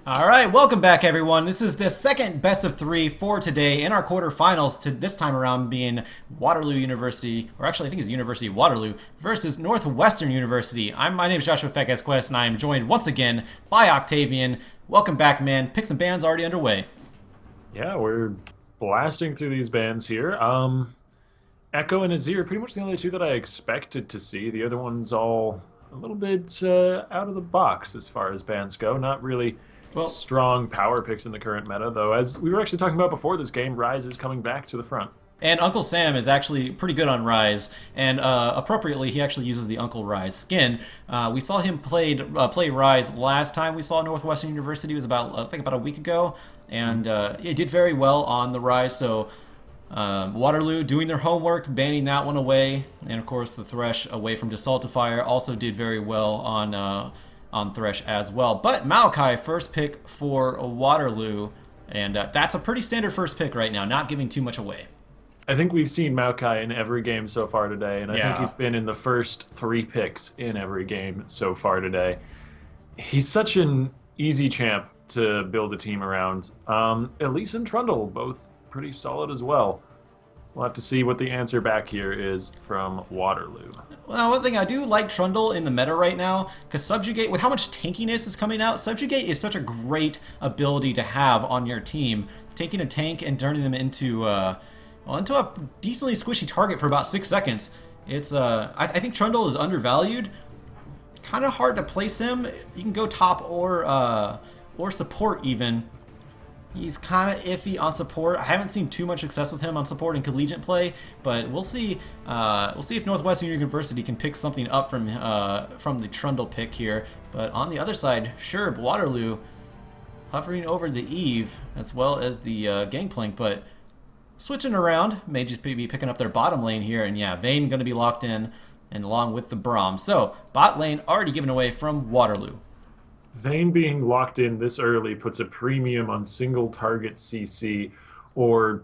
All right, welcome back, everyone. This is the second best of three for today in our quarterfinals. To this time around, being Waterloo University, or actually, I think it's University of Waterloo versus Northwestern University. My name is Joshua Quest, and I am joined once again by Octavian. Welcome back, man. Picks and bans already underway. Yeah, we're blasting through these bands here. Echo and Azir, pretty much the only two that I expected to see. The other one's all a little bit out of the box as far as bands go. Not really Well, strong power picks in the current meta, though. As we were actually talking about before this game, Ryze is coming back to the front. and Uncle Sam is actually pretty good on Rise, and appropriately, he actually uses the Uncle Rise skin. We saw him play Rise last time we saw Northwestern University. It was about, I think, about a week ago, and it did very well on the Rise. So Waterloo doing their homework, banning that one away, and of course the Thresh away from Desaltifier also did very well on Thresh as well. But Maokai first pick for Waterloo, and that's a pretty standard first pick right now, not giving too much away. I think we've seen Maokai in every game so far today, and I think Yeah. he's been in the first three picks in every game so far today. He's such an easy champ to build a team around. Elise and Trundle, both pretty solid as well. We'll have to see what the answer back here is from Waterloo. Well, one thing I do like Trundle in the meta right now, because Subjugate, with how much tankiness is coming out, Subjugate is such a great ability to have on your team. Taking a tank and turning them into into a decently squishy target for about 6 seconds. It's I think Trundle is undervalued. Kind of hard to place him. You can go top or support even. He's kind of iffy on support. I haven't seen too much success with him on support in collegiate play, but we'll see. We'll see if Northwestern University can pick something up from the Trundle pick here. But on the other side, sure, Waterloo hovering over the Eve as well as the Gangplank, but switching around, may just be picking up their bottom lane here, and yeah, Vayne going to be locked in, and along with the Braum. So, bot lane already given away from Waterloo. Vayne being locked in this early puts a premium on single target CC or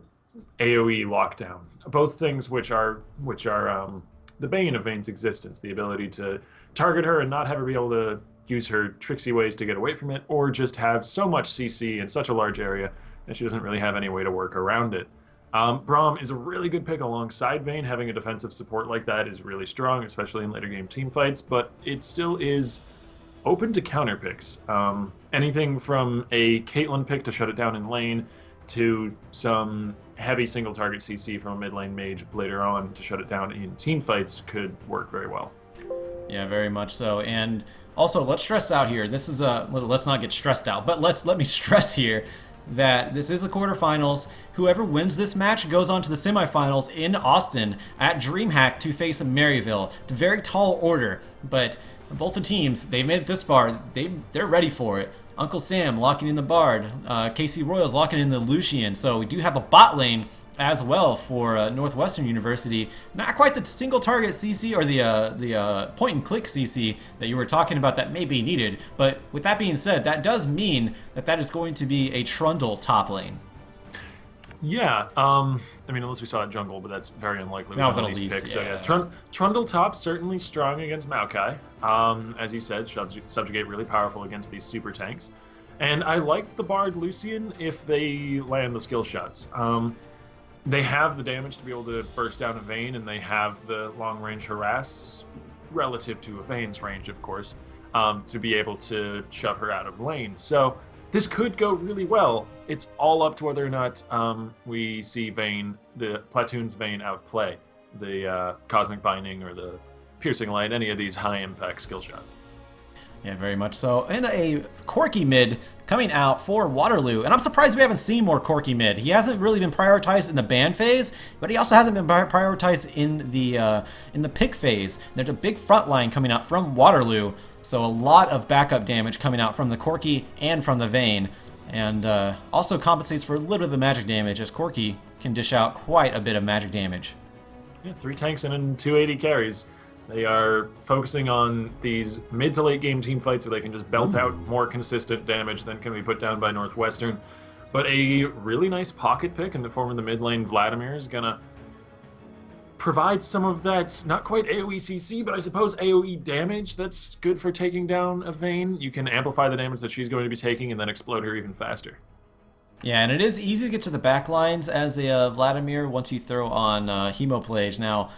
AoE lockdown. Both things which are the bane of Vayne's existence, the ability to target her and not have her be able to use her tricksy ways to get away from it, or just have so much CC in such a large area that she doesn't really have any way to work around it. Braum is a really good pick alongside Vayne. Having a defensive support like that is really strong, especially in later game team fights, but it still is open to counter picks. Anything from a Caitlyn pick to shut it down in lane to some heavy single target CC from a mid lane mage later on to shut it down in team fights could work very well. Yeah, very much so. And also, let's stress out here. This is let's not get stressed out, but let me stress here that this is the quarterfinals. Whoever wins this match goes on to the semifinals in Austin at DreamHack to face Maryville. It's a very tall order, but both the teams, they've made it this far. They're ready for it. Uncle Sam locking in the Bard. KC Royals locking in the Lucian. So we do have a bot lane as well for Northwestern University. Not quite the single target CC or the point and click CC that you were talking about that may be needed. But with that being said, that does mean that that is going to be a Trundle top lane. Yeah, I mean, unless we saw a jungle, but that's very unlikely. Not With with these Elise, picks. yeah. So yeah, Trundle top certainly strong against Maokai. As you said, Subjugate really powerful against these super tanks. And I like the Bard Lucian if they land the skill shots. They have the damage to be able to burst down a Vayne, and they have the long-range harass, relative to a Vayne's range, of course, to be able to shove her out of lane. So this could go really well. It's all up to whether or not we see Vayne, the Platoon's Vayne outplay the Cosmic Binding or the Piercing Light, any of these high-impact skill shots. Yeah, very much so. And a Corki mid coming out for Waterloo. And I'm surprised we haven't seen more Corki mid. He hasn't really been prioritized in the ban phase, but he also hasn't been prioritized in the pick phase. There's a big front line coming out from Waterloo, so a lot of backup damage coming out from the Corki and from the Vayne. And also compensates for a little bit of the magic damage, as Corki can dish out quite a bit of magic damage. Yeah, 3 tanks and 280 carries. They are focusing on these mid to late game team fights where they can just belt out more consistent damage than can be put down by Northwestern. But a really nice pocket pick in the form of the mid lane Vladimir is gonna provides some of that, not quite AoE CC, but I suppose AoE damage that's good for taking down a Vayne. You can amplify the damage that she's going to be taking and then explode her even faster. Yeah, and it is easy to get to the back lines as a Vladimir once you throw on Hemoplage. Now,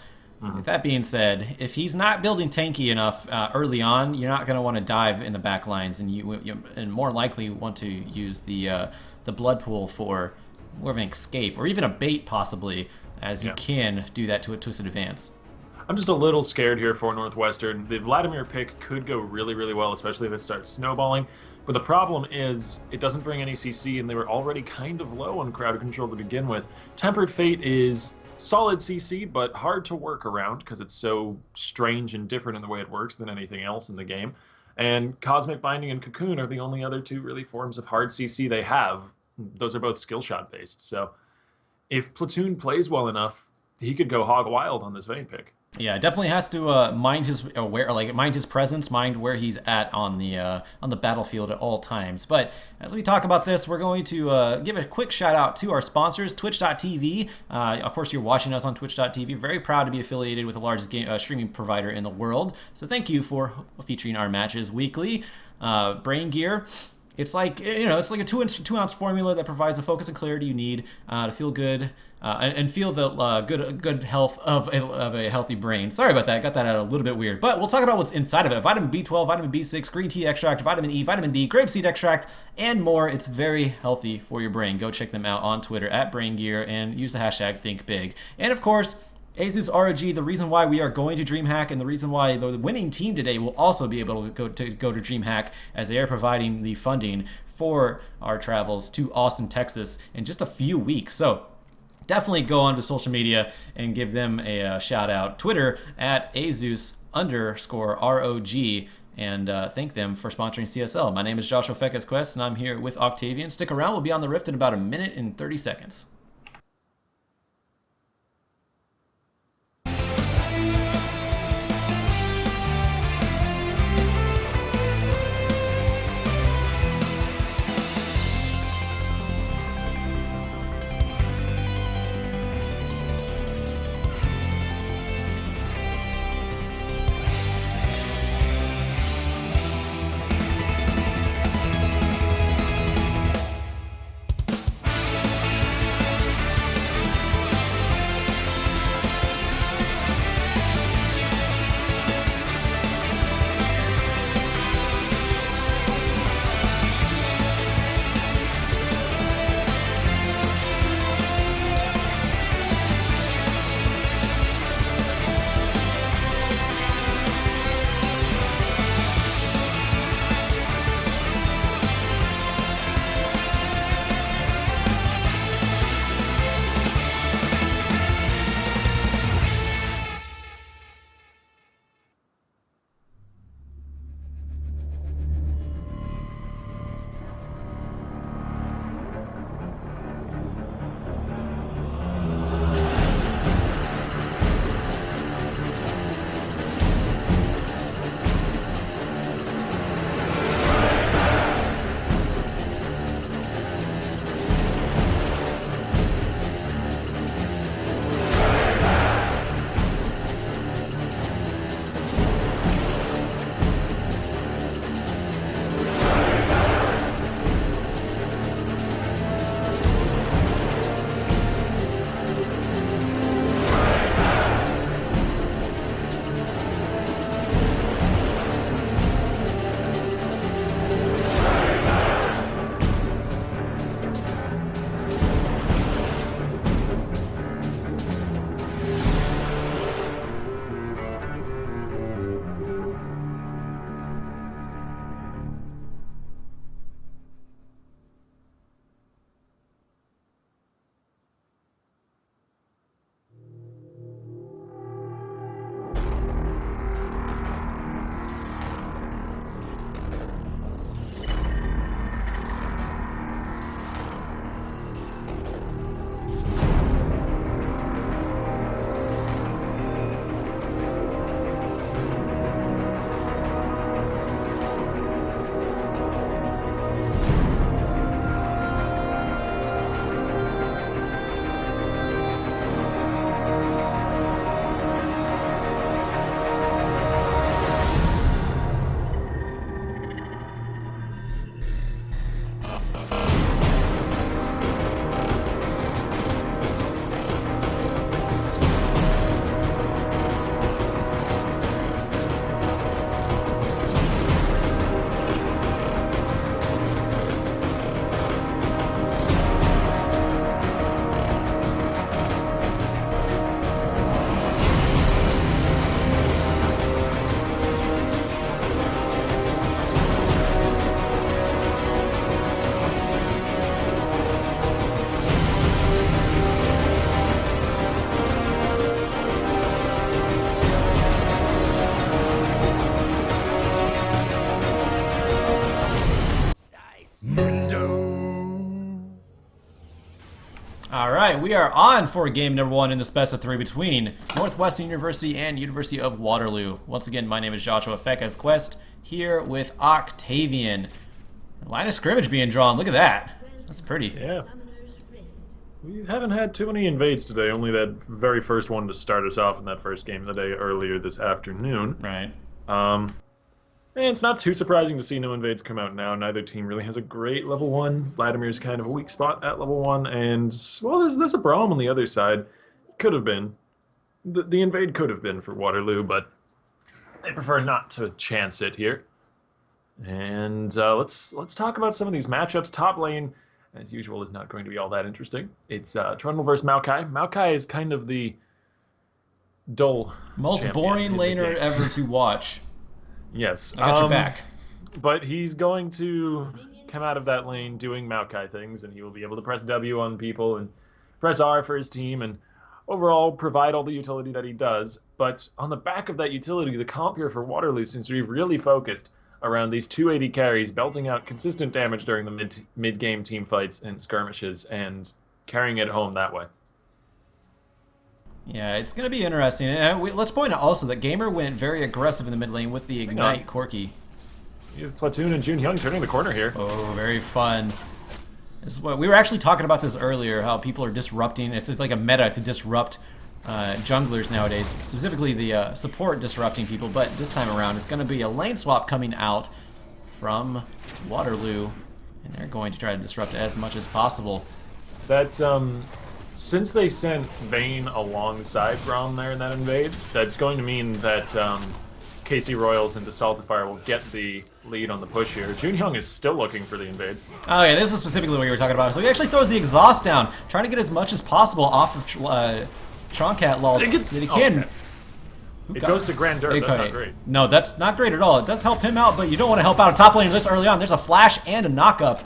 with that being said, if he's not building tanky enough early on, you're not going to want to dive in the back lines, and you more likely want to use the blood pool for more of an escape or even a bait possibly, as you can do that to a Twisted Advance. I'm just a little scared here for Northwestern. The Vladimir pick could go really, really well, especially if it starts snowballing. But the problem is it doesn't bring any CC, and they were already kind of low on crowd control to begin with. Tempered Fate is solid CC, but hard to work around because it's so strange and different in the way it works than anything else in the game. And Cosmic Binding and Cocoon are the only other two really forms of hard CC they have. Those are both skill shot based. So if Platoon plays well enough, he could go hog wild on this Vayne pick. Yeah, definitely has to mind his mind his presence, mind where he's at on the battlefield at all times. But as we talk about this, we're going to give a quick shout out to our sponsors, Twitch.tv. Of course, you're watching us on Twitch.tv. Very proud to be affiliated with the largest streaming provider in the world. So thank you for featuring our matches weekly. Brain Gear. It's like it's like a two-ounce formula that provides the focus and clarity you need to feel good and feel the good health of a healthy brain. Sorry about that, got that out a little bit weird. But we'll talk about what's inside of it: vitamin B12, vitamin B6, green tea extract, vitamin E, vitamin D, grapeseed extract, and more. It's very healthy for your brain. Go check them out on Twitter at BrainGear and use the hashtag ThinkBig. And of course, Asus ROG, the reason why we are going to DreamHack and the reason why the winning team today will also be able to go to DreamHack, as they are providing the funding for our travels to Austin, Texas in just a few weeks. So definitely go onto social media and give them a shout out. Twitter at Asus_ROG, and thank them for sponsoring CSL. My name is Joshua Fekas Quest, and I'm here with Octavian. Stick around, we'll be on the Rift in about a minute and 30 seconds. right, we are on for game number 1 in this best of 3 between Northwestern University and University of Waterloo. Once again, my name is Joshua Fekaz Quest, here with Octavian. Line of scrimmage being drawn, look at that. That's pretty. Yeah. We haven't had too many invades today, only that very first one to start us off in that first game of the day earlier this afternoon. Right. And it's not too surprising to see no invades come out now. Neither team really has a great level 1. Vladimir's kind of a weak spot at level 1, and, well, there's a Braum on the other side. Could have been. The invade could have been for Waterloo, but they prefer not to chance it here. And let's talk about some of these matchups. Top lane, as usual, is not going to be all that interesting. It's Trundle versus Maokai. Maokai is kind of the dull most boring laner ever to watch. Yes. I got your back. But he's going to come out of that lane doing Maokai things, and he will be able to press W on people and press R for his team and overall provide all the utility that he does. But on the back of that utility, the comp here for Waterloo seems to be really focused around these 280 carries, belting out consistent damage during the mid-game team fights and skirmishes and carrying it home that way. Yeah, it's going to be interesting. And let's point out also that Gamer went very aggressive in the mid lane with the Ignite Corki. You have Platoon and Junhyung turning the corner here. Oh, very fun. This is what we were actually talking about this earlier, how people are disrupting. It's like a meta to disrupt junglers nowadays, specifically the support disrupting people. But this time around, it's going to be a lane swap coming out from Waterloo, and they're going to try to disrupt as much as possible. That since they sent Vayne alongside Braum there in that invade, that's going to mean that KC Royals and Desaltifier will get the lead on the push here. Junhyung is still looking for the invade. Oh yeah, this is specifically what you were talking about. So he actually throws the exhaust down, trying to get as much as possible off of Troncat lulls that he can. Okay. It goes to Grandeur, that's not great. No, that's not great at all. It does help him out, but you don't want to help out a top laner this early on. There's a flash and a knock-up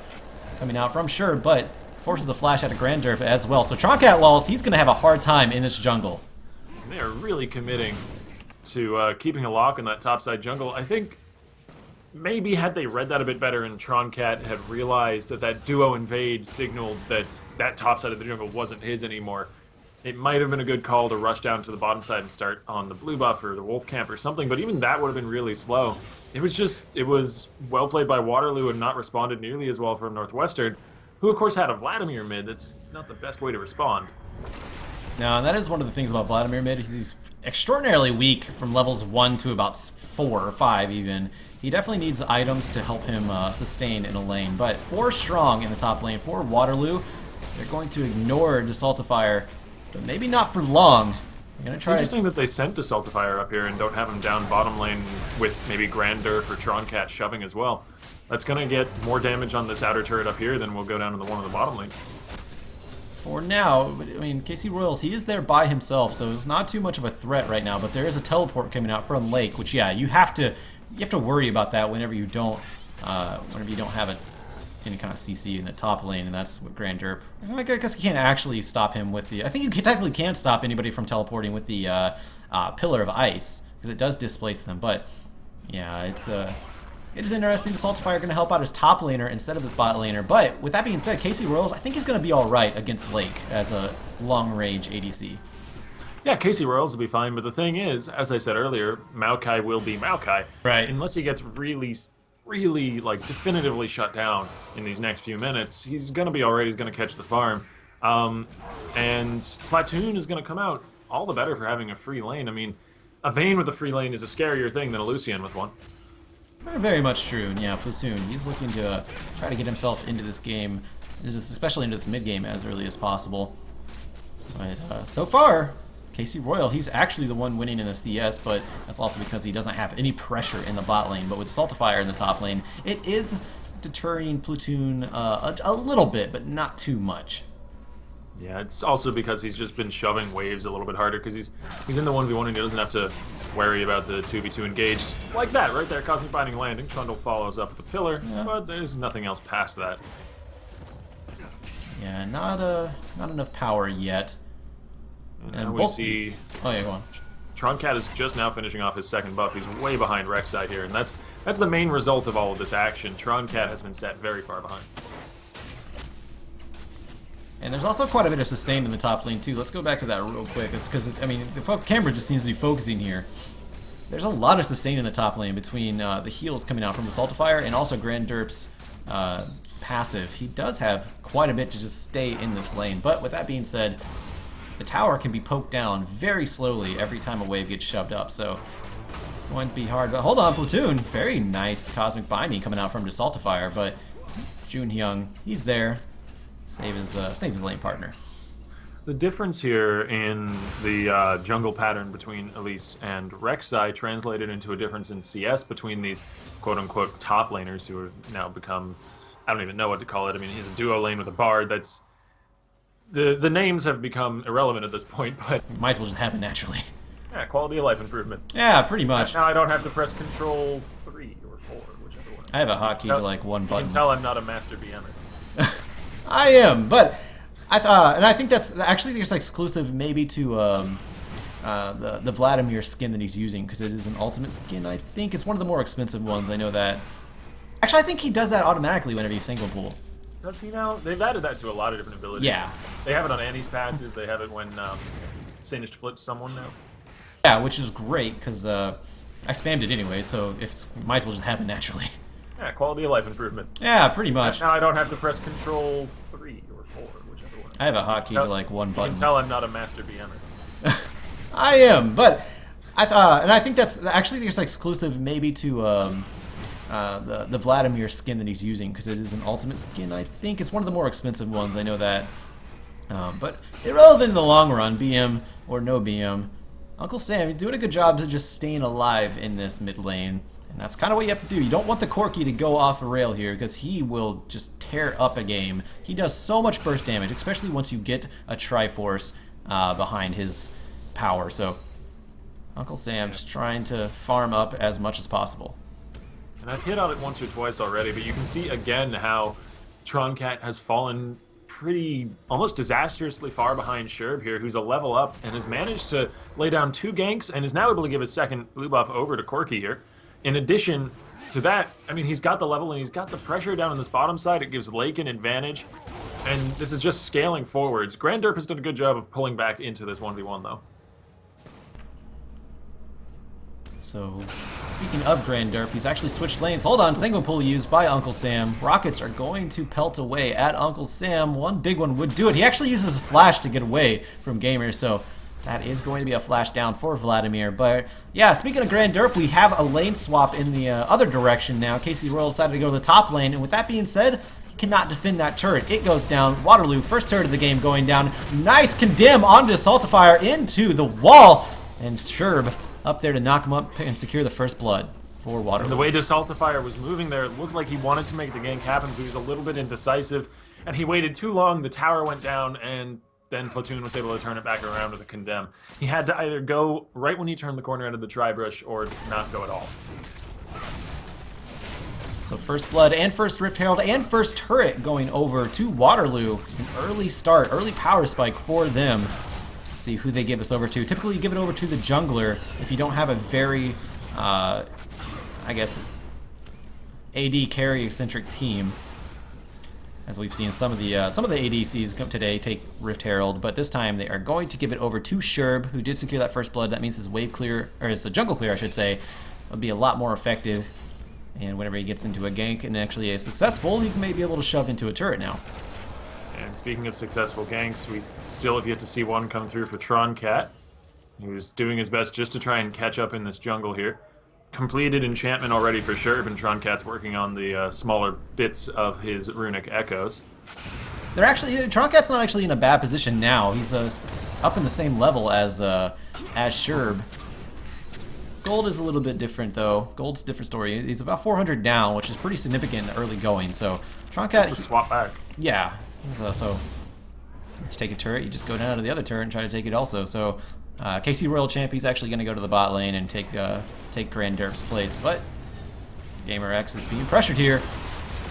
coming out from Sure, but forces the flash out of Grandeur as well. So Troncat lulls, he's going to have a hard time in this jungle. They are really committing to keeping a lock in that topside jungle. I think maybe had they read that a bit better and Troncat had realized that that duo invade signaled that that top side of the jungle wasn't his anymore, it might have been a good call to rush down to the bottom side and start on the blue buff or the wolf camp or something, but even that would have been really slow. It was well played by Waterloo and not responded nearly as well from Northwestern, who of course had a Vladimir mid. It's not the best way to respond. Now, that is one of the things about Vladimir mid. He's extraordinarily weak from levels 1 to about 4 or 5 even. He definitely needs items to help him sustain in a lane, but 4 strong in the top lane for Waterloo. They're going to ignore Desaltifier, but maybe not for long. It's interesting that they sent Desaltifier up here and don't have him down bottom lane with maybe Grandeur for Troncat shoving as well. That's going to get more damage on this outer turret up here than will go down to the one on the bottom lane. For now, I mean, KC Royals, he is there by himself, so it's not too much of a threat right now, but there is a teleport coming out from Lake, which, yeah, you have to worry about that whenever you don't have any kind of CC in the top lane, and that's what Grandeur. I guess you can't actually stop him with the. I think you technically can't stop anybody from teleporting with the Pillar of Ice because it does displace them. But yeah, it is interesting. Desaltifier going to help out his top laner instead of his bot laner. But with that being said, KC Royals, I think he's going to be all right against Lake as a long range ADC. Yeah, KC Royals will be fine, but the thing is, as I said earlier, Maokai will be Maokai. Right. Unless he gets really like definitively shut down in these next few minutes, he's going to be alright. He's going to catch the farm. And Platoon is going to come out all the better for having a free lane. I mean, a Vayne with a free lane is a scarier thing than a Lucian with one. Very much true, and yeah, Platoon, he's looking to try to get himself into this game, especially into this mid-game as early as possible. But so far, KC Royal, he's actually the one winning in the CS, but that's also because he doesn't have any pressure in the bot lane. But with Saltifier in the top lane, it is deterring Platoon a little bit, but not too much. Yeah, it's also because he's just been shoving waves a little bit harder because he's in the 1v1 and he doesn't have to worry about the 2v2 engage like that right there, Cosmic Binding landing. Trundle follows up with the pillar, but there's nothing else past that. Yeah, not enough power yet. And we see. Oh yeah, go on. Troncat is just now finishing off his second buff. He's way behind Rek'Sai here, and that's the main result of all of this action. Troncat has been set very far behind. And there's also quite a bit of sustain in the top lane too. Let's go back to that real quick, because I mean the camera just seems to be focusing here. There's a lot of sustain in the top lane between the heals coming out from the Saltifier and also Grand Derp's passive. He does have quite a bit to just stay in this lane, but with that being said, the tower can be poked down very slowly every time a wave gets shoved up, so it's going to be hard. But hold on, Platoon, very nice Cosmic Binding coming out from the Saltifier, but Junhyung, he's there, save his lane partner. The difference here in the jungle pattern between Elise and Rek'Sai translated into a difference in CS between these quote-unquote top laners who have now become, I don't even know what to call it. I mean, he's a duo lane with a Bard. That's the names have become irrelevant at this point, but might as well just happen naturally. Yeah, quality of life improvement. Yeah, pretty much. Now I don't have to press Control 3 or 4, whichever one. I have a hotkey to like one button. You can tell I'm not a master BMer. I am, but and I think that's actually there's exclusive maybe to the Vladimir skin that he's using, because it is an ultimate skin. I think it's one of the more expensive ones. I know that. Actually, I think he does that automatically whenever you single pool. Does he now? They've added that to a lot of different abilities. Yeah. They have it on Annie's passive. They have it when Singed flips someone now. Yeah, which is great because I spammed it anyway, so it might as well just happen naturally. Yeah, quality of life improvement. Yeah, pretty much. Now I don't have to press Control 3 or 4, whichever one. I have a hotkey to like one button. You can tell I'm not a master BMer. I am, but and I think that's actually there's exclusive maybe to the Vladimir skin that he's using, because it is an ultimate skin. I think it's one of the more expensive ones. I know that, but irrelevant in the long run, BM or no BM. Uncle Sam, he's doing a good job of just staying alive in this mid lane, and that's kind of what you have to do. You don't want the Corki to go off a rail here, because he will just tear up a game. He does so much burst damage, especially once you get a Triforce behind his power. So Uncle Sam just trying to farm up as much as possible. And I've hit on it once or twice already, but you can see again how Troncat has fallen pretty, almost disastrously far behind Sherb here, who's a level up and has managed to lay down 2 ganks and is now able to give his second blue buff over to Corki here. In addition to that, I mean, he's got the level and he's got the pressure down on this bottom side. It gives Lake an advantage, and this is just scaling forwards. Grand Derp has done a good job of pulling back into this 1v1 though. So, speaking of Grand Derp, he's actually switched lanes. Hold on, single pull used by Uncle Sam. Rockets are going to pelt away at Uncle Sam. One big one would do it. He actually uses Flash to get away from Gamer, so that is going to be a flash down for Vladimir. But yeah, speaking of Grand Derp, we have a lane swap in the other direction now. Casey Royal decided to go to the top lane, and with that being said, he cannot defend that turret. It goes down. Waterloo, first turret of the game going down. Nice condemn onto Saltifier into the wall, and Sherb up there to knock him up and secure the first blood for Waterloo. And the way Saltifier was moving there, it looked like he wanted to make the gank happen, but he was a little bit indecisive, and he waited too long. The tower went down, and then Platoon was able to turn it back around with a condemn. He had to either go right when he turned the corner out of the tri-brush or not go at all. So first blood and first Rift Herald and first turret going over to Waterloo. An early start, early power spike for them. See who they give this over to. Typically you give it over to the jungler if you don't have a very, I guess, AD carry eccentric team. As we've seen some of the ADCs come today take Rift Herald, but this time they are going to give it over to Sherb, who did secure that first blood. That means his wave clear, or his jungle clear I should say, will be a lot more effective. And whenever he gets into a gank and actually is successful, he may be able to shove into a turret now. And speaking of successful ganks, we still have yet to see one come through for Troncat, who's doing his best just to try and catch up in this jungle here. Completed enchantment already for Sherb, and Troncat's working on the smaller bits of his runic echoes. They're actually, Troncat's not actually in a bad position now. He's up in the same level as Sherb. Gold is a little bit different though. Gold's a different story. He's about 400 down, which is pretty significant in the early going. So Troncat, swap back. Yeah. So just take a turret, you just go down to the other turret and try to take it also. So KC Royal Champ, he's actually going to go to the bot lane and take Grand Derp's place, but Gamer X is being pressured here.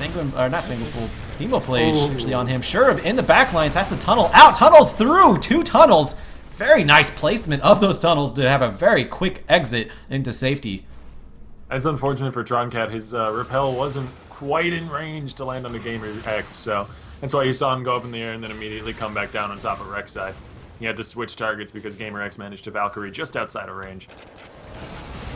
Not single full Chemo Plage actually on him. Sherb in the back lines has to tunnel out, tunnels through 2 tunnels. Very nice placement of those tunnels to have a very quick exit into safety. It's unfortunate for Troncat. His repel wasn't quite in range to land on the Gamer X, so That's why you saw him go up in the air and then immediately come back down on top of Rek'Sai. He had to switch targets because GamerX managed to Valkyrie just outside of range.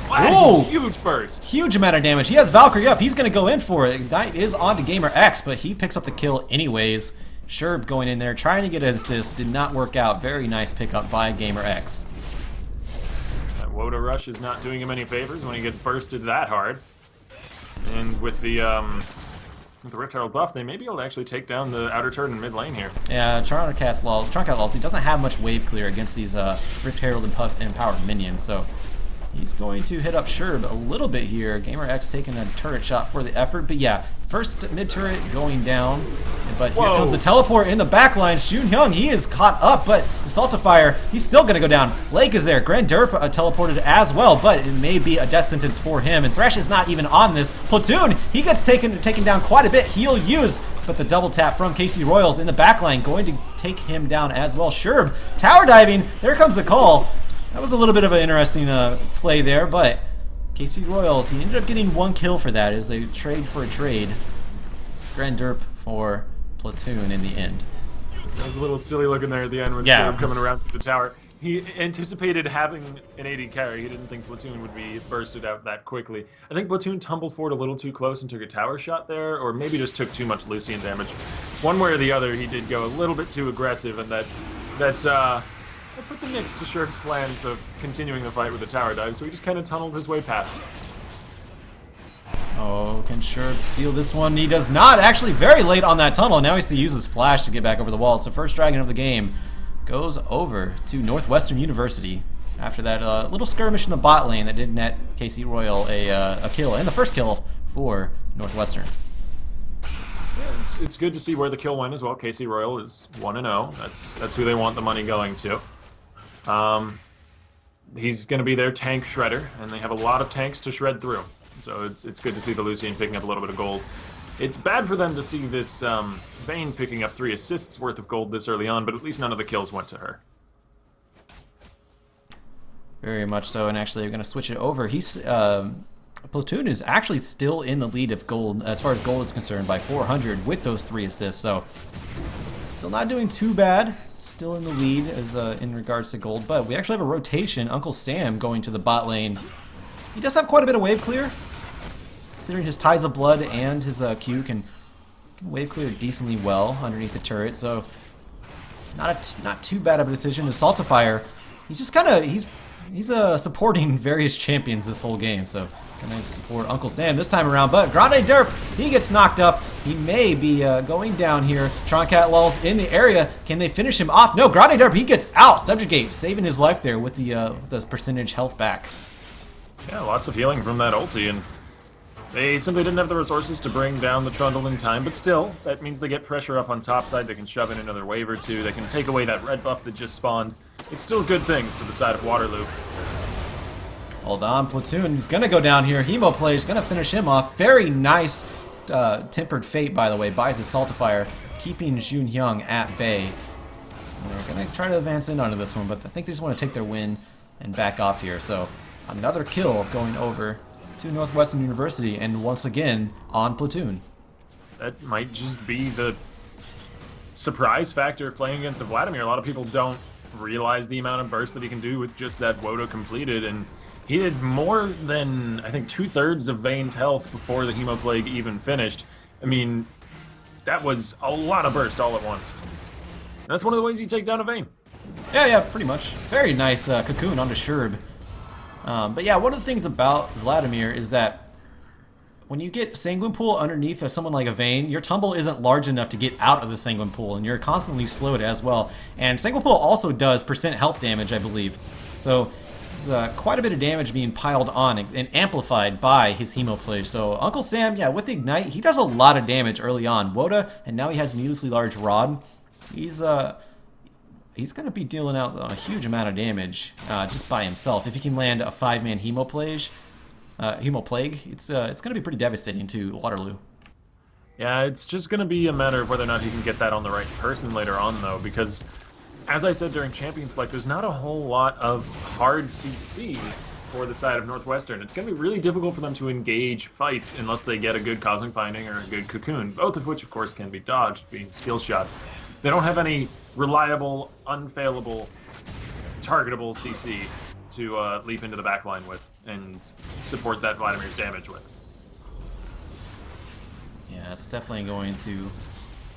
Wow, huge burst. Huge amount of damage. He has Valkyrie up. He's going to go in for it. Ignite is on to GamerX, but he picks up the kill anyways. Sherb going in there, trying to get an assist. Did not work out. Very nice pickup by GamerX. That Woda rush is not doing him any favors when he gets bursted that hard. And with the Rift Herald buff, they may be able to actually take down the outer turret in mid lane here. Yeah, Truncat Lols, he doesn't have much wave clear against these Rift Herald empowered minions, so he's going to hit up Sherb a little bit here. GamerX taking a turret shot for the effort, but yeah, first mid turret going down. But here comes the teleport in the backline. Junhyung, he is caught up, but the Saltifier, he's still going to go down. Lake is there. Grand Derp teleported as well, but it may be a death sentence for him. And Thresh is not even on this. Platoon, he gets taken down quite a bit. He'll use, but the double tap from KC Royals in the backline going to take him down as well. Sherb, tower diving. There comes the call. That was a little bit of an interesting play there, but KC Royals, he ended up getting 1 kill for that as they trade for a trade. Grand Derp for Platoon in the end. That was a little silly looking there at the end with Sherb coming around to the tower. He anticipated having an AD carry. He didn't think Platoon would be bursted out that quickly. I think Platoon tumbled forward a little too close and took a tower shot there, or maybe just took too much Lucian damage. One way or the other, he did go a little bit too aggressive, and that put the nix to Sherb's plans of continuing the fight with the tower dive, so he just kind of tunneled his way past. Oh, can Sherb steal this one? He does not. Actually, very late on that tunnel. Now he has to use his flash to get back over the wall. So first dragon of the game goes over to Northwestern University after that little skirmish in the bot lane that did net KC Royal a kill, and the first kill for Northwestern. Yeah, it's good to see where the kill went as well. KC Royal is 1-0. That's who they want the money going to. He's going to be their tank shredder, and they have a lot of tanks to shred through. So it's good to see the Lucian picking up a little bit of gold. It's bad for them to see this Vayne picking up 3 assists worth of gold this early on, but at least none of the kills went to her. Very much so, and actually, we're going to switch it over. Platoon is actually still in the lead of gold, as far as gold is concerned, by 400 with those 3 assists. So, still not doing too bad. Still in the lead as in regards to gold, but we actually have a rotation. Uncle Sam going to the bot lane. He does have quite a bit of wave clear, considering his Ties of Blood and his Q can wave clear decently well underneath the turret. So, not too bad of a decision. The Saltifier, he's just kind of he's supporting various champions this whole game. So. Gonna support Uncle Sam this time around, but Grande Derp, he gets knocked up. He may be going down here. Truncat Lols in the area. Can they finish him off? No, Grande Derp, he gets out. Subjugate, saving his life there with the percentage health back. Yeah, lots of healing from that ulti, and they simply didn't have the resources to bring down the Trundle in time, but still, that means they get pressure up on top side. They can shove in another wave or two. They can take away that red buff that just spawned. It's still good things to the side of Waterloo. Hold on, Platoon, he's gonna go down here. Hemo play is gonna finish him off. Very nice Tempered Fate, by the way, buys the Saltifier, keeping Junhyung at bay. And they're gonna try to advance in onto this one, but I think they just want to take their win and back off here. So another kill going over to Northwestern University, and once again on Platoon. That might just be the surprise factor of playing against a Vladimir. A lot of people don't realize the amount of burst that he can do with just that Wodo completed, and he did more than, I think, 2/3 of Vayne's health before the Hemoplague even finished. I mean, that was a lot of burst all at once. And that's one of the ways you take down a Vayne. Yeah, pretty much. Very nice cocoon onto Sherb. But yeah, one of the things about Vladimir is that when you get Sanguine Pool underneath someone like a Vayne, your tumble isn't large enough to get out of the Sanguine Pool, and you're constantly slowed as well. And Sanguine Pool also does percent health damage, I believe. So there's quite a bit of damage being piled on and amplified by his Hemoplague. So Uncle Sam, yeah, with Ignite, he does a lot of damage early on. Woda, and now he has a needlessly large rod. He's going to be dealing out a huge amount of damage just by himself. If he can land a 5-man Hemoplague, it's going to be pretty devastating to Waterloo. Yeah, it's just going to be a matter of whether or not he can get that on the right person later on, though, because as I said during Champions Select, there's not a whole lot of hard CC for the side of Northwestern. It's going to be really difficult for them to engage fights unless they get a good Cosmic Binding or a good Cocoon, both of which, of course, can be dodged, being skill shots. They don't have any reliable, unfailable, targetable CC to leap into the backline with and support that Vladimir's damage with. Yeah, it's definitely going to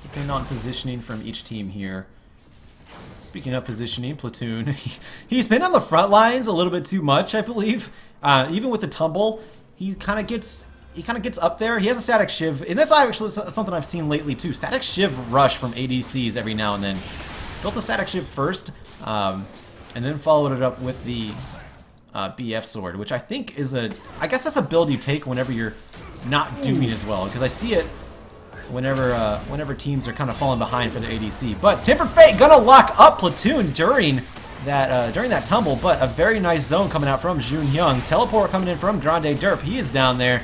depend on positioning from each team here. Speaking of positioning, Platoon, he's been on the front lines a little bit too much, I believe. Even with the tumble, he kind of gets up there. He has a static shiv, and that's actually something I've seen lately too. Static shiv rush from ADCs every now and then. Built the static shiv first, and then followed it up with the BF sword, which I think is I guess that's a build you take whenever you're not doing as well, because I see it whenever teams are kind of falling behind for the ADC. But Tempered Fate gonna lock up Platoon during that tumble, but a very nice zone coming out from Jun Hyung. Teleport coming in from Grande Derp. He is down there.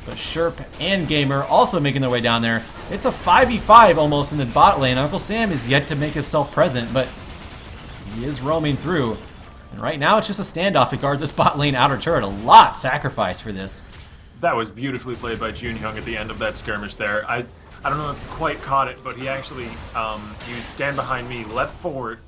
But Sherp and Gamer also making their way down there. It's a 5v5 almost in the bot lane. Uncle Sam is yet to make himself present, but he is roaming through. And right now it's just a standoff to guard this bot lane outer turret. A lot sacrificed for this. That was beautifully played by Jun Hyung at the end of that skirmish there. I don't know if you quite caught it, but he actually used stand behind me, leapt forward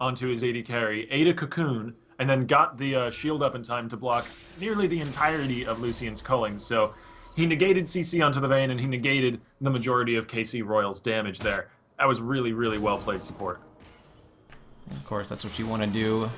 onto his AD carry, ate a cocoon, and then got the shield up in time to block nearly the entirety of Lucian's culling. So he negated CC onto the Vayne, and he negated the majority of KC Royal's damage there. That was really, really well played support. And of course, that's what you want to do,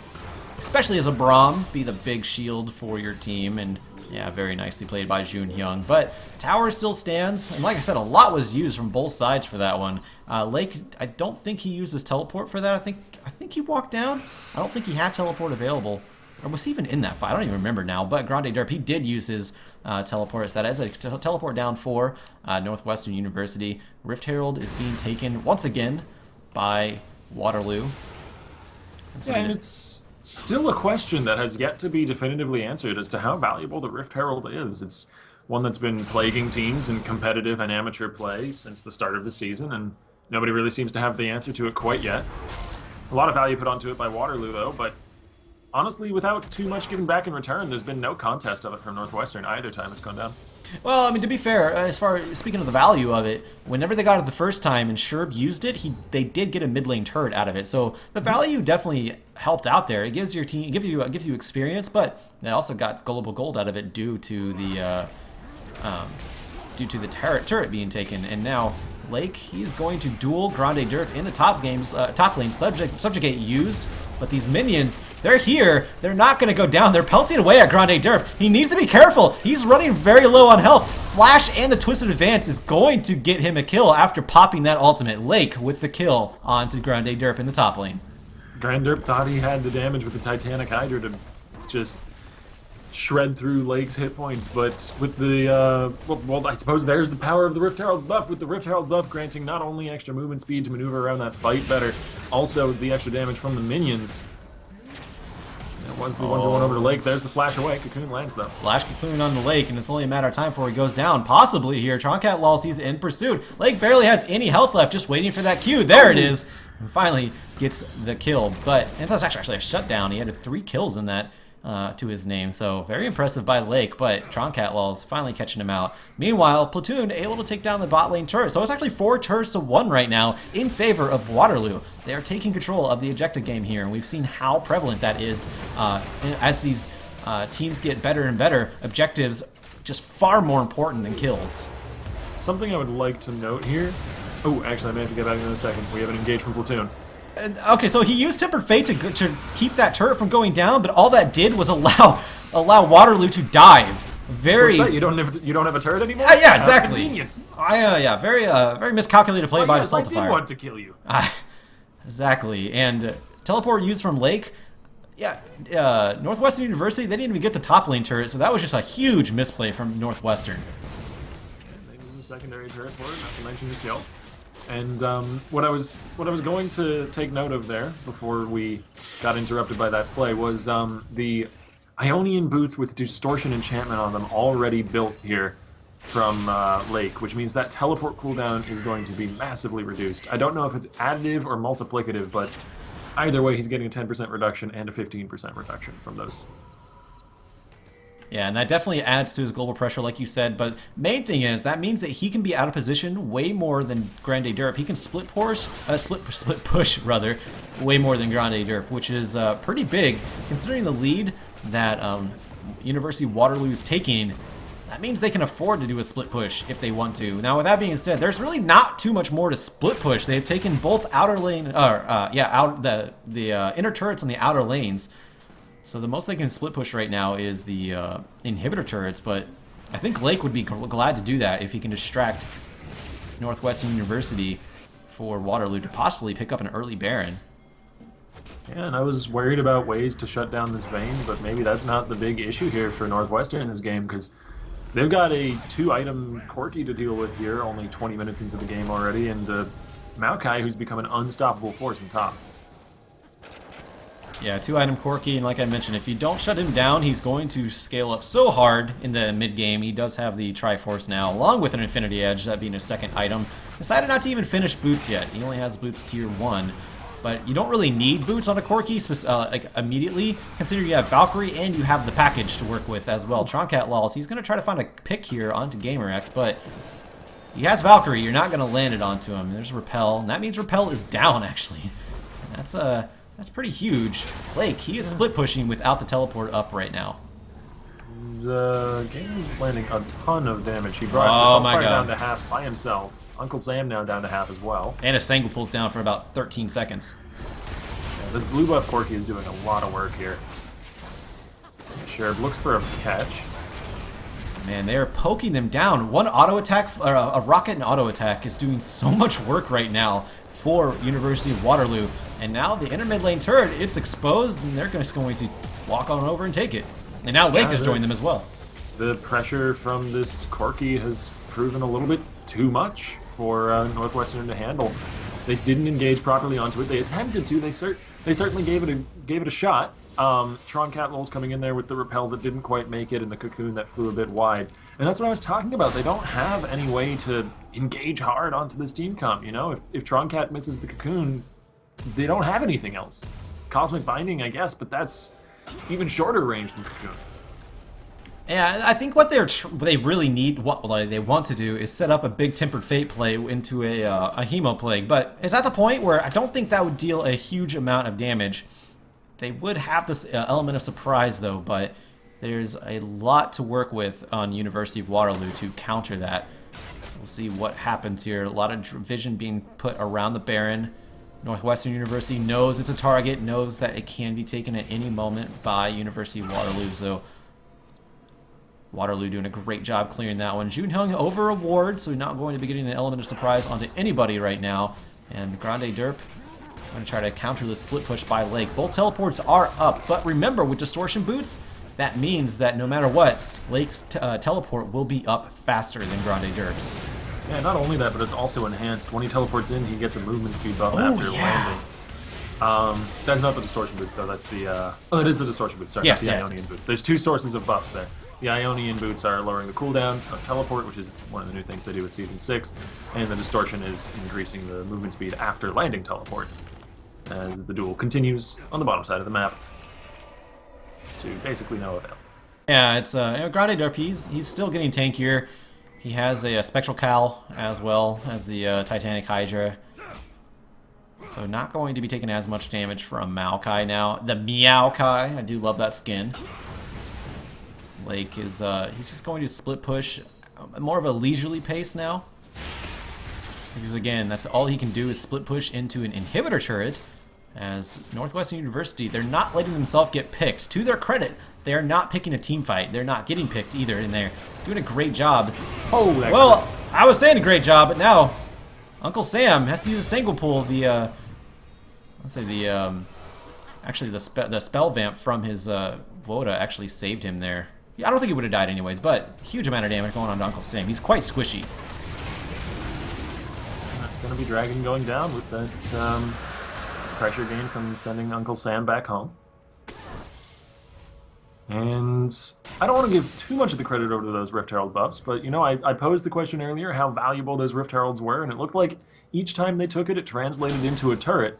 especially as a Braum, be the big shield for your team. And yeah, very nicely played by Jun Hyung. But tower still stands, and like I said, a lot was used from both sides for that one. Lake, I don't think he used his teleport for that. I think he walked down. I don't think he had teleport available. Or was he even in that fight? I don't even remember now. But Grande Derp, he did use his teleport set as a teleport down for Northwestern University. Rift Herald is being taken once again by Waterloo. And it's still a question that has yet to be definitively answered as to how valuable the Rift Herald is. It's one that's been plaguing teams in competitive and amateur play since the start of the season, and nobody really seems to have the answer to it quite yet. A lot of value put onto it by Waterloo, though, but honestly, without too much given back in return, there's been no contest of it from Northwestern either time it's gone down. Well, I mean, to be fair, speaking of the value of it, whenever they got it the first time and Sherb used it, they did get a mid lane turret out of it. So the value definitely helped out there. It gives your team, gives you experience, but they also got global gold out of it due to the turret being taken. And now Lake, he's going to duel Grande Derp in the top lane. Subjugate used, but these minions, they're here. They're not going to go down. They're pelting away at Grande Derp. He needs to be careful. He's running very low on health. Flash and the Twisted Advance is going to get him a kill after popping that ultimate. Lake with the kill onto Grande Derp in the top lane. Grande Derp thought he had the damage with the Titanic Hydra to just shred through Lake's hit points, but with the, well, I suppose there's the power of the Rift Herald buff, with the Rift Herald buff granting not only extra movement speed to maneuver around that fight better, also the extra damage from the minions. That was the ones that went over to Lake. There's the flash away. Cocoon lands, though. Flash Cocoon on the Lake, and it's only a matter of time before he goes down. Possibly here. Troncat Lol sees in pursuit. Lake barely has any health left, just waiting for that Q. There it is. And finally gets the kill. But that's actually a shutdown. He had 3 kills in that. To his name, so very impressive by Lake, but Troncat Lol's finally catching him out. Meanwhile, Platoon able to take down the bot lane turret, so it's actually 4 turrets to 1 right now in favor of Waterloo. They are taking control of the objective game here, and we've seen how prevalent that is as these teams get better and better. Objectives just far more important than kills. Something I would like to note here. Oh, actually, I may have to get back in a second. We have an engage from Platoon. Okay, so he used Tempered Fate to keep that turret from going down, but all that did was allow Waterloo to dive. Very. What's that? You don't have a turret anymore? Yeah, exactly. Yeah, very miscalculated play by Saltifier. I did want to kill you. Exactly, and teleport used from Lake. Yeah, Northwestern University, they didn't even get the top lane turret, so that was just a huge misplay from Northwestern. And they used a secondary turret for it, not to mention the kill. And what I was going to take note of there before we got interrupted by that play was the Ionian boots with distortion enchantment on them already built here from Lake, which means that teleport cooldown is going to be massively reduced. I don't know if it's additive or multiplicative, but either way, he's getting a 10% reduction and a 15% reduction from those. Yeah, and that definitely adds to his global pressure, like you said. But main thing is that means that he can be out of position way more than Grande Derp. He can split push rather, way more than Grande Derp, which is pretty big considering the lead that University Waterloo is taking. That means they can afford to do a split push if they want to. Now, with that being said, there's really not too much more to split push. They've taken both outer lane, the inner turrets and the outer lanes. So the most they can split push right now is the inhibitor turrets, but I think Lake would be glad to do that if he can distract Northwestern University for Waterloo to possibly pick up an early Baron. Yeah, and I was worried about ways to shut down this Vayne, but maybe that's not the big issue here for Northwestern in this game, because they've got a 2-item Corki to deal with here, only 20 minutes into the game already, and Maokai, who's become an unstoppable force in top. Yeah, 2-item Corki, and like I mentioned, if you don't shut him down, he's going to scale up so hard in the mid-game. He does have the Triforce now, along with an Infinity Edge, that being his second item. Decided not to even finish Boots yet. He only has Boots Tier 1. But you don't really need Boots on a Corki immediately, considering you have Valkyrie and you have the package to work with as well. Troncat Lols, he's going to try to find a pick here onto GamerX, but he has Valkyrie. You're not going to land it onto him. There's Repel, and that means Repel is down, actually. And that's pretty huge. Lake, he is split pushing without the teleport up right now. Gamer's landing a ton of damage. He brought this down to half by himself. Uncle Sam now down to half as well. And his Sangu pulls down for about 13 seconds. Yeah, this blue buff Corki is doing a lot of work here. Sure, looks for a catch. Man, they are poking them down. One auto attack, a rocket and auto attack is doing so much work right now for University of Waterloo. And now the inner mid lane turret, it's exposed, and they're just going to walk on over and take it. And now Lake has joined them as well. The pressure from this Corki has proven a little bit too much for Northwestern to handle. They didn't engage properly onto it. They attempted to. They certainly gave it a shot. Troncat Lol's coming in there with the repel that didn't quite make it, and the cocoon that flew a bit wide. And that's what I was talking about. They don't have any way to engage hard onto this team comp. You know, if Troncat misses the cocoon, they don't have anything else. Cosmic Binding, I guess, but that's even shorter range than cocoon. Yeah, I think what they really need, what they want to do, is set up a big Tempered Fate play into a Hemo Plague. But it's at the point where I don't think that would deal a huge amount of damage. They would have this element of surprise, though, but there's a lot to work with on University of Waterloo to counter that. So we'll see what happens here. A lot of vision being put around the Baron. Northwestern University knows it's a target, knows that it can be taken at any moment by University of Waterloo, so Waterloo doing a great job clearing that one. Junhyung over a ward, so not going to be getting the element of surprise onto anybody right now. And Grande Derp going to try to counter the split push by Lake. Both teleports are up, but remember, with Distortion Boots, that means that no matter what, Lake's teleport will be up faster than Grande Derp's. Yeah, not only that, but it's also enhanced. When he teleports in, he gets a movement speed buff after landing. That's not the Distortion Boots, though. That's the... it is the Distortion Boots. Sorry, yes, the Ionian Boots. There's two sources of buffs there. The Ionian Boots are lowering the cooldown of teleport, which is one of the new things they do with Season 6, and the Distortion is increasing the movement speed after landing teleport. As the duel continues on the bottom side of the map to basically no avail. Yeah, it's Grande Derp, he's still getting tankier. He has a Spectral Cowl as well as the Titanic Hydra. So not going to be taking as much damage from Maokai now. The Meowkai, I do love that skin. Lake is, he's just going to split push, more of a leisurely pace now. Because again, that's all he can do is split push into an inhibitor turret. As Northwestern University, they're not letting themselves get picked. To their credit, they are not picking a team fight. They're not getting picked either, and they're doing a great job. Oh, well, I was saying a great job, but now Uncle Sam has to use a single pull. Actually the spell vamp from his Voda actually saved him there. I don't think he would have died anyways, but huge amount of damage going on to Uncle Sam. He's quite squishy. That's going to be Dragon going down with that pressure gain from sending Uncle Sam back home. And I don't want to give too much of the credit over to those Rift Herald buffs, but you know, I posed the question earlier how valuable those Rift Heralds were, and it looked like each time they took it, it translated into a turret.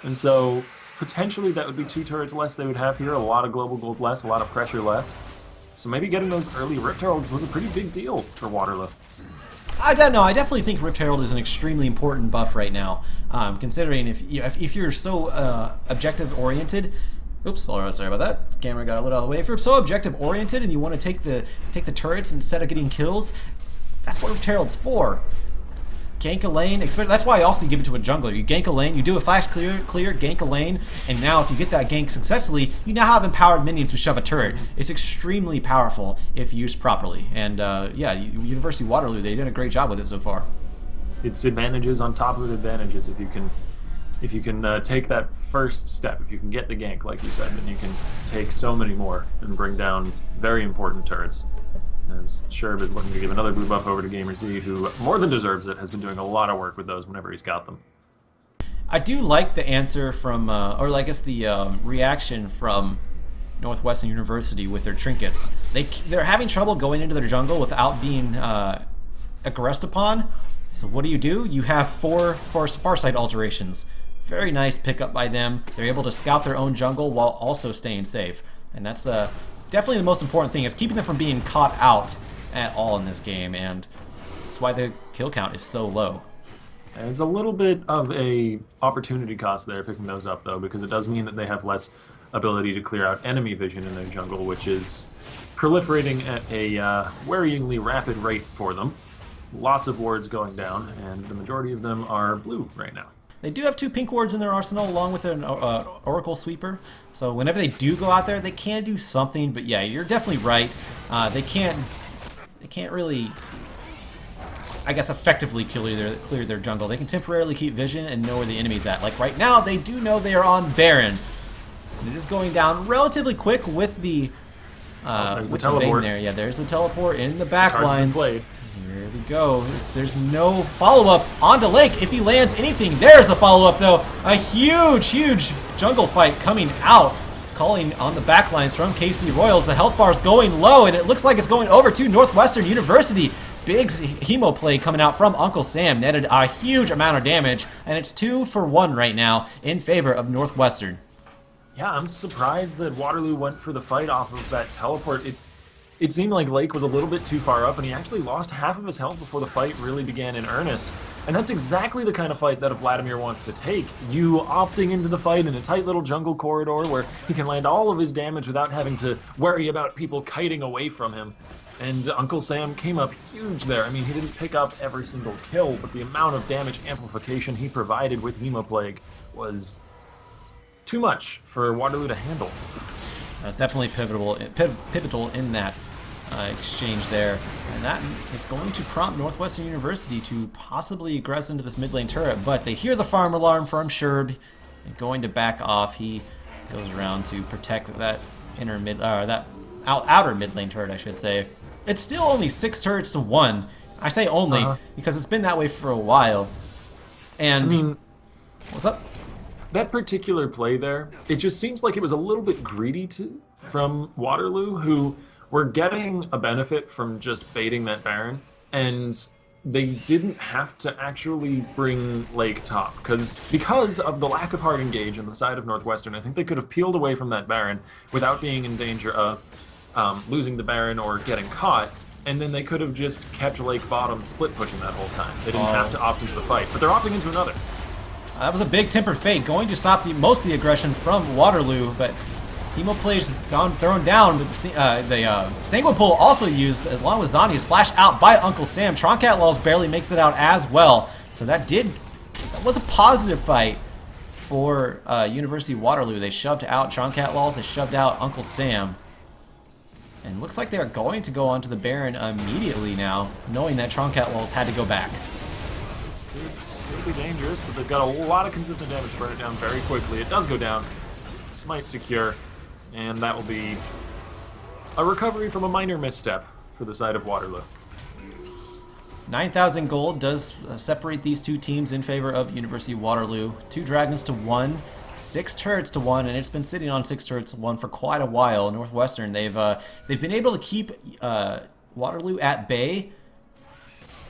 And so potentially that would be 2 turrets less they would have here, a lot of global gold less, a lot of pressure less. So maybe getting those early Rift Heralds was a pretty big deal for Waterloo. I don't know. I definitely think Rift Herald is an extremely important buff right now, considering if you're so objective oriented. Oops, sorry about that. Camera got a little out of the way. If you're so objective oriented and you want to take the turrets instead of getting kills, that's what Rift Herald's for. Gank a lane. That's why I also give it to a jungler. You gank a lane, you do a flash clear, gank a lane, and now if you get that gank successfully, you now have empowered minions to shove a turret. It's extremely powerful if used properly. And yeah, University of Waterloo, they did a great job with it so far. It's advantages on top of advantages. If you can take that first step, if you can get the gank, like you said, then you can take so many more and bring down very important turrets. As Sherb is looking to give another blue buff over to GamerZ, who more than deserves it, has been doing a lot of work with those whenever he's got them. I do like the answer from, or I guess the reaction from Northwestern University with their trinkets. They're having trouble going into their jungle without being aggressed upon. So what do? You have four Farsight alterations. Very nice pickup by them. They're able to scout their own jungle while also staying safe. And that's definitely the most important thing, is keeping them from being caught out at all in this game, and that's why the kill count is so low. And it's a little bit of a opportunity cost there picking those up, though, because it does mean that they have less ability to clear out enemy vision in their jungle, which is proliferating at a worryingly rapid rate for them. Lots of wards going down, and the majority of them are blue right now. They do have 2 pink wards in their arsenal along with an Oracle Sweeper, so whenever they do go out there, they can do something, but yeah, you're definitely right. They can't really, I guess, effectively clear their jungle. They can temporarily keep vision and know where the enemy's at. Like right now, they do know they are on Baron. And it is going down relatively quick with the teleport there. Yeah, there's the teleport in the back lines. Played. There we go. There's no follow-up onto Lake if he lands anything. There's the follow-up, though. A huge jungle fight coming out. Calling on the backlines from KC Royals. The health bar's going low, and it looks like it's going over to Northwestern University. Big hemo play coming out from Uncle Sam. Netted a huge amount of damage, and it's 2 for 1 right now in favor of Northwestern. Yeah, I'm surprised that Waterloo went for the fight off of that teleport. It seemed like Lake was a little bit too far up, and he actually lost half of his health before the fight really began in earnest. And that's exactly the kind of fight that Vladimir wants to take. You opting into the fight in a tight little jungle corridor where he can land all of his damage without having to worry about people kiting away from him. And Uncle Sam came up huge there. I mean, he didn't pick up every single kill, but the amount of damage amplification he provided with Hemoplague was too much for Waterloo to handle. That's definitely pivotal in that exchange there, and that is going to prompt Northwestern University to possibly aggress into this mid lane turret, but they hear the farm alarm from Sherb, and going to back off. He goes around to protect that outer mid lane turret, I should say. It's still only 6 turrets to 1. I say only because it's been that way for a while. And I mean, what's up? That particular play there, it just seems like it was a little bit greedy from Waterloo, who were getting a benefit from just baiting that Baron, and they didn't have to actually bring Lake top, because of the lack of hard engage on the side of Northwestern. I think they could have peeled away from that Baron without being in danger of losing the Baron or getting caught, and then they could have just kept Lake bottom split pushing that whole time. They didn't have to opt into the fight, but they're opting into another. That was a big tempered fate, going to stop most of the aggression from Waterloo, but Hemoplague's thrown down. The Sanguine Pull also used, along with Zani's flashed out by Uncle Sam. Troncat Laws barely makes it out as well. So that was a positive fight for University of Waterloo. They shoved out Troncat Laws, they shoved out Uncle Sam. And looks like they're going to go onto the Baron immediately now, knowing that Troncat Laws had to go back. It's going to be dangerous, but they've got a lot of consistent damage to burn it down very quickly. It does go down. Smite secure. And that will be a recovery from a minor misstep for the side of Waterloo. 9,000 gold does separate these two teams in favor of University of Waterloo. 2 dragons to 1, 6 turrets to 1, and it's been sitting on 6 turrets to 1 for quite a while. Northwestern, they've been able to keep Waterloo at bay,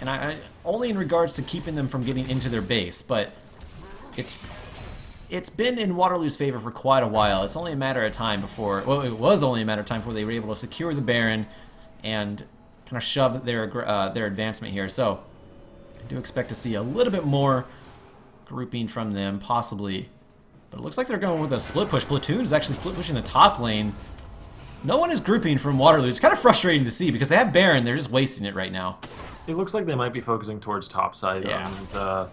and I only in regards to keeping them from getting into their base, but it's been in Waterloo's favor for quite a while. It's only a matter of time before, well, it was only a matter of time before they were able to secure the Baron and kind of shove their advancement here. So I do expect to see a little bit more grouping from them, possibly. But it looks like they're going with a split push. Platoon is actually split pushing the top lane. No one is grouping from Waterloo. It's kind of frustrating to see because they have Baron. They're just wasting it right now. It looks like they might be focusing towards top side and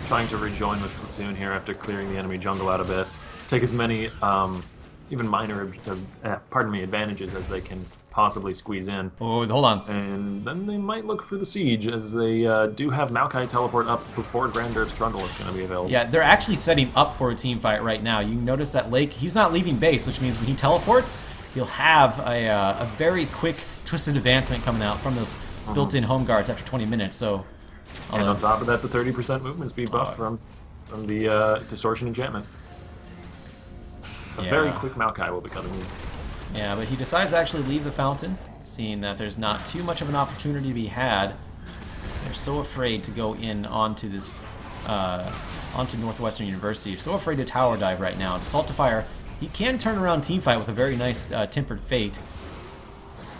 trying to rejoin with Platoon here after clearing the enemy jungle out a bit. Take as many, even minor, advantages as they can possibly squeeze in. Oh, hold on. And then they might look for the siege, as they do have Maokai teleport up before Grandurf's Trundle is going to be available. Yeah, they're actually setting up for a team fight right now. You notice that Lake, he's not leaving base, which means when he teleports, he'll have a very quick twisted advancement coming out from those built-in home guards after 20 minutes. So, and on top of that, the 30% movement speed buff from the Distortion Enchantment. A very quick Maokai will be coming in. Yeah, but he decides to actually leave the fountain, seeing that there's not too much of an opportunity to be had. They're so afraid to go in onto this, onto Northwestern University. So afraid to tower dive right now. The Saltifier, he can turn around teamfight with a very nice Tempered Fate.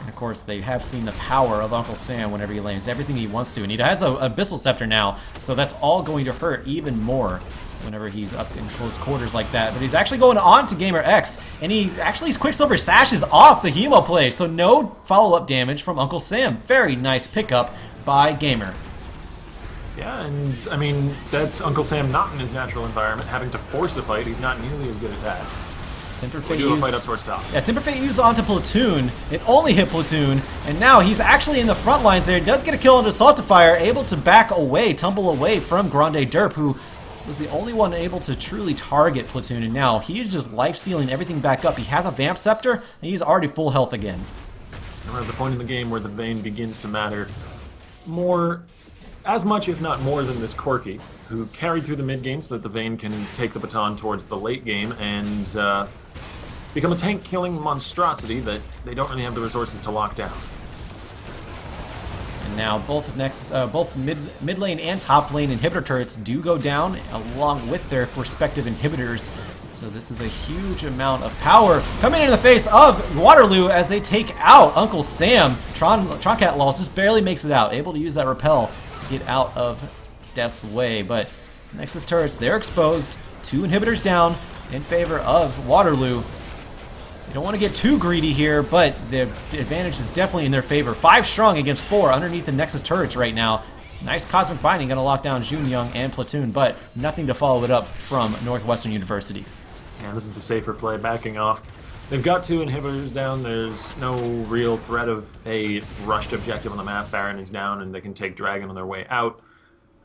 And of course, they have seen the power of Uncle Sam whenever he lands everything he wants to. And he has an Abyssal Scepter now, so that's all going to hurt even more whenever he's up in close quarters like that. But he's actually going on to Gamer X, and his Quicksilver sashes off the Hemo play, so no follow-up damage from Uncle Sam. Very nice pickup by Gamer. Yeah, and I mean, that's Uncle Sam not in his natural environment, having to force a fight. He's not nearly as good at that. Temper Fate do a fight up towards top. Yeah, Temper Fate used onto Platoon. It only hit Platoon, and now he's actually in the front lines there. He does get a kill onto Saltifier, able to back away, tumble away from Grande Derp, who was the only one able to truly target Platoon, and now he's just life-stealing everything back up. He has a Vamp Scepter, and he's already full health again. And we're at the point in the game where the Vayne begins to matter more, as much if not more than this Corki, who carried through the mid game so that the Vayne can take the baton towards the late game and become a tank-killing monstrosity that they don't really have the resources to lock down. And now both mid lane and top lane inhibitor turrets do go down along with their respective inhibitors. So this is a huge amount of power coming into the face of Waterloo as they take out Uncle Sam. Troncat Laws just barely makes it out, able to use that repel to get out of Death's way. But Nexus turrets, they're exposed. 2 inhibitors down in favor of Waterloo. They don't want to get too greedy here, but the advantage is definitely in their favor. 5 strong against 4 underneath the Nexus turrets right now. Nice Cosmic Binding, going to lock down Jun Young and Platoon, but nothing to follow it up from Northwestern University. Yeah, this is the safer play, backing off. They've got 2 inhibitors down. There's no real threat of a rushed objective on the map. Baron is down, and they can take Dragon on their way out.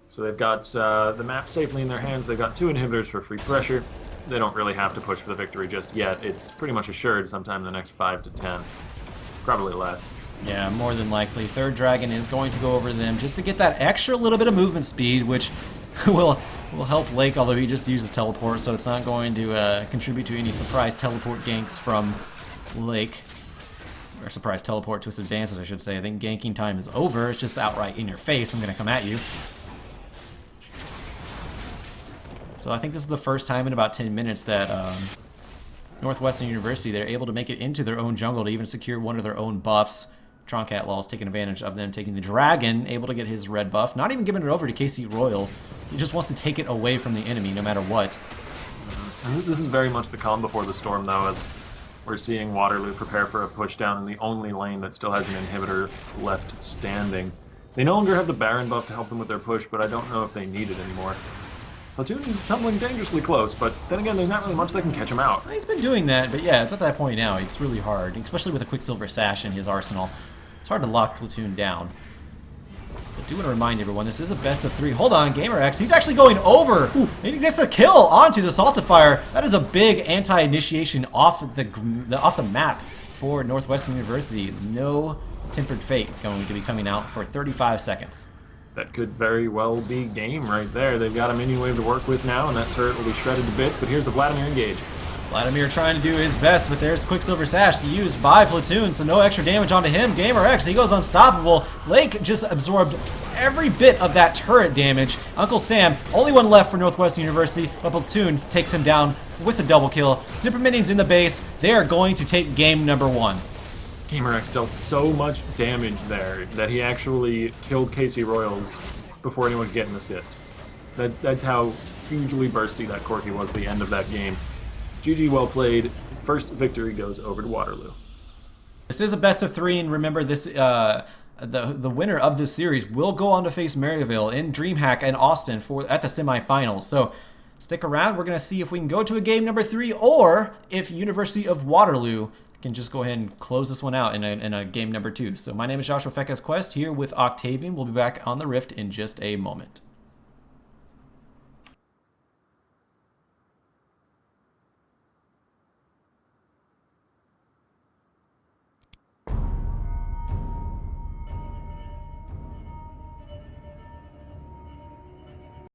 So they've got the map safely in their hands. They've got 2 inhibitors for free pressure. They don't really have to push for the victory just yet. It's pretty much assured sometime in the next 5 to 10. Probably less. Yeah, more than likely. 3rd Dragon is going to go over them just to get that extra little bit of movement speed, which will help Lake, although he just uses teleport, so it's not going to contribute to any surprise teleport ganks from Lake. Or surprise teleport to his advances, I should say. I think ganking time is over. It's just outright in your face. I'm going to come at you. So I think this is the first time in about 10 minutes that Northwestern University, they're able to make it into their own jungle to even secure one of their own buffs. Troncat Law's taking advantage of them, taking the Dragon, able to get his red buff, not even giving it over to KC Royal. He just wants to take it away from the enemy no matter what. And this is very much the calm before the storm, though, as we're seeing Waterloo prepare for a push down in the only lane that still has an inhibitor left standing. They no longer have the Baron buff to help them with their push, but I don't know if they need it anymore. Platoon is tumbling dangerously close, but then again, there's not really much that can catch him out. He's been doing that, but yeah, it's at that point now. It's really hard, especially with a Quicksilver Sash in his arsenal. It's hard to lock Platoon down. But I do want to remind everyone, this is a best of 3. Hold on, Gamer X, he's actually going over! And he gets a kill onto the Saltifier. That is a big anti-initiation off the map for Northwestern University. No Tempered Fate going to be coming out for 35 seconds. That could very well be game right there. They've got a minion wave to work with now, and that turret will be shredded to bits, but here's the Vladimir engage. Vladimir trying to do his best, but there's Quicksilver Sash to use by Platoon, so no extra damage onto him. Gamer X, he goes unstoppable. Lake just absorbed every bit of that turret damage. Uncle Sam, only one left for Northwestern University, but Platoon takes him down with a double kill. Super Minions in the base. They are going to take game number 1. Gamer X dealt so much damage there that he actually killed Casey Royals before anyone could get an assist. That's how hugely bursty that Corki was at the end of that game. GG, well played. First victory goes over to Waterloo. This is a best of 3, and remember this. The winner of this series will go on to face Maryville in DreamHack and Austin at the semifinals. So stick around. We're gonna see if we can go to a game number 3, or if University of Waterloo can just go ahead and close this one out in a game number 2. So my name is Joshua Fekes Quest here with Octavian. We'll be back on the Rift in just a moment.